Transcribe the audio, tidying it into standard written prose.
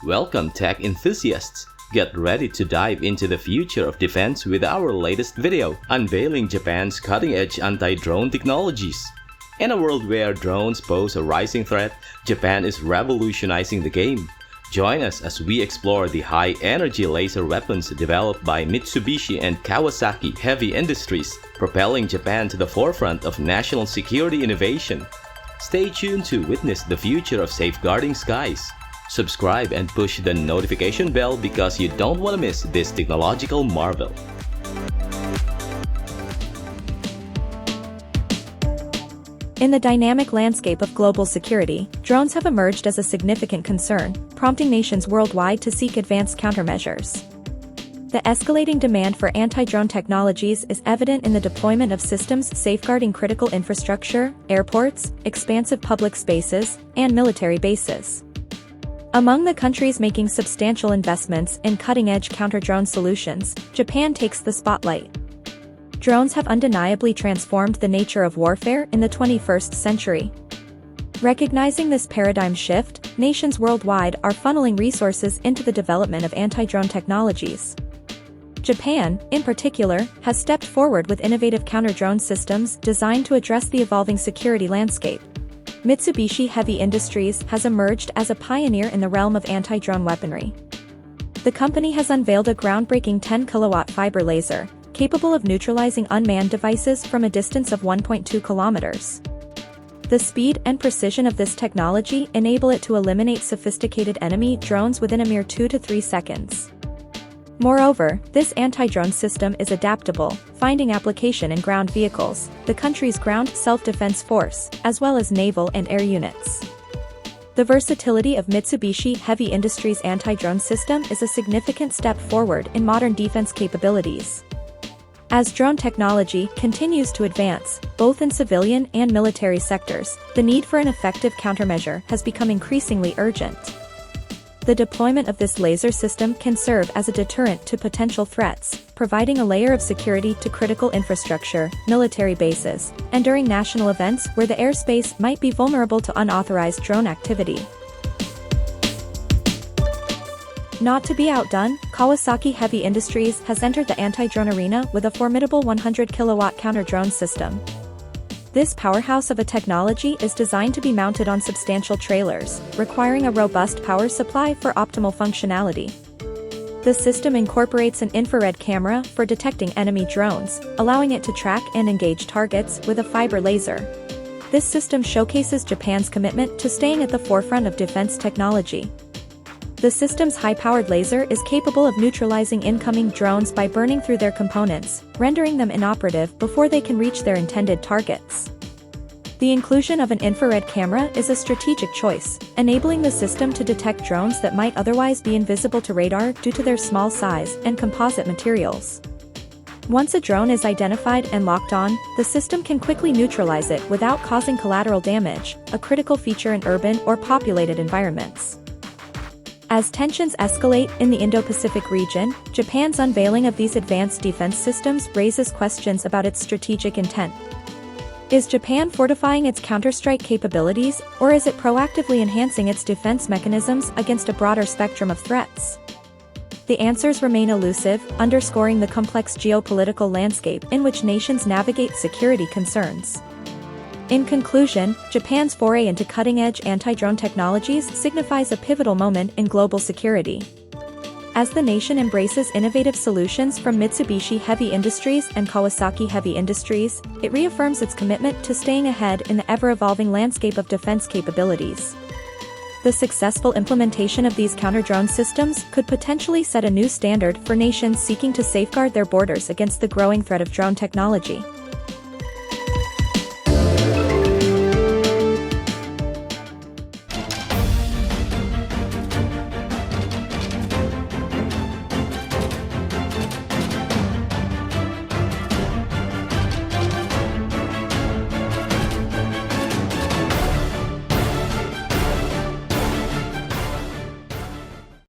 Welcome tech enthusiasts! Get ready to dive into the future of defense with our latest video, unveiling Japan's cutting-edge anti-drone technologies. In a world where drones pose a rising threat, Japan is revolutionizing the game. Join us as we explore the high-energy laser weapons developed by Mitsubishi and Kawasaki heavy industries, propelling Japan to the forefront of national security innovation. Stay tuned to witness the future of safeguarding skies. Subscribe and push the notification bell because you don't want to miss this technological marvel. In the dynamic landscape of global security, drones have emerged as a significant concern, prompting nations worldwide to seek advanced countermeasures. The escalating demand for anti-drone technologies is evident in the deployment of systems safeguarding critical infrastructure, airports, expansive public spaces, and military bases. Among the countries making substantial investments in cutting-edge counter-drone solutions, Japan takes the spotlight. Drones have undeniably transformed the nature of warfare in the 21st century. Recognizing this paradigm shift, nations worldwide are funneling resources into the development of anti-drone technologies. Japan, in particular, has stepped forward with innovative counter-drone systems designed to address the evolving security landscape. Mitsubishi Heavy Industries has emerged as a pioneer in the realm of anti-drone weaponry. The company has unveiled a groundbreaking 10-kilowatt fiber laser, capable of neutralizing unmanned devices from a distance of 1.2 kilometers. The speed and precision of this technology enable it to eliminate sophisticated enemy drones within a mere 2 to 3 seconds. Moreover, this anti-drone system is adaptable, finding application in ground vehicles, the country's ground self-defense force, as well as naval and air units. The versatility of Mitsubishi Heavy Industries' anti-drone system is a significant step forward in modern defense capabilities. As drone technology continues to advance, both in civilian and military sectors, the need for an effective countermeasure has become increasingly urgent. The deployment of this laser system can serve as a deterrent to potential threats, providing a layer of security to critical infrastructure, military bases, and during national events where the airspace might be vulnerable to unauthorized drone activity. Not to be outdone, Kawasaki Heavy Industries has entered the anti-drone arena with a formidable 100-kilowatt counter-drone system. This powerhouse of a technology is designed to be mounted on substantial trailers, requiring a robust power supply for optimal functionality. The system incorporates an infrared camera for detecting enemy drones, allowing it to track and engage targets with a fiber laser. This system showcases Japan's commitment to staying at the forefront of defense technology. The system's high-powered laser is capable of neutralizing incoming drones by burning through their components, rendering them inoperative before they can reach their intended targets. The inclusion of an infrared camera is a strategic choice, enabling the system to detect drones that might otherwise be invisible to radar due to their small size and composite materials. Once a drone is identified and locked on, the system can quickly neutralize it without causing collateral damage, a critical feature in urban or populated environments. As tensions escalate in the Indo-Pacific region, Japan's unveiling of these advanced defense systems raises questions about its strategic intent. Is Japan fortifying its counterstrike capabilities, or is it proactively enhancing its defense mechanisms against a broader spectrum of threats? The answers remain elusive, underscoring the complex geopolitical landscape in which nations navigate security concerns. In conclusion, Japan's foray into cutting-edge anti-drone technologies signifies a pivotal moment in global security. As the nation embraces innovative solutions from Mitsubishi Heavy Industries and Kawasaki Heavy Industries, it reaffirms its commitment to staying ahead in the ever-evolving landscape of defense capabilities. The successful implementation of these counter-drone systems could potentially set a new standard for nations seeking to safeguard their borders against the growing threat of drone technology.